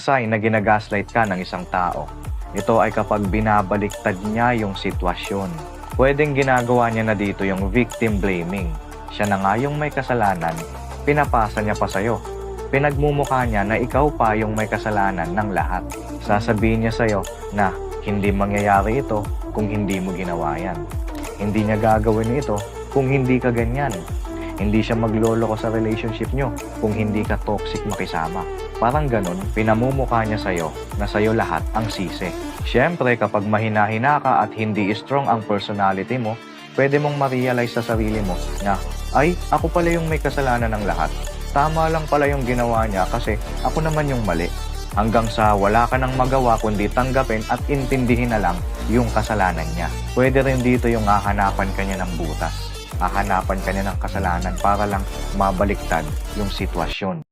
Sign na ginagaslight ka ng isang tao. Ito ay kapag binabaliktad niya yung sitwasyon. Pwedeng ginagawa niya na dito yung victim blaming. Siya na nga yung may kasalanan, pinapasa niya pa sa'yo. Pinagmumukha niya na ikaw pa yung may kasalanan ng lahat. Sasabihin niya sa'yo na hindi mangyayari ito kung hindi mo ginawa yan. Hindi niya gagawin ito kung hindi ka ganyan. Hindi siya magloloko sa relationship nyo kung hindi ka toxic makisama. Parang ganun, pinamumukha niya sa'yo na sa'yo lahat ang sisi. Siyempre, kapag mahina-hina ka at hindi strong ang personality mo, pwede mong ma-realize sa sarili mo na, ay, ako pala yung may kasalanan ng lahat. Tama lang pala yung ginawa niya kasi ako naman yung mali. Hanggang sa wala ka nang magawa kundi tanggapin at intindihin na lang yung kasalanan niya. Pwede rin dito yung hahanapan ka niya ng butas. Hahanapan ka niya ng kasalanan para lang mabaliktad yung sitwasyon.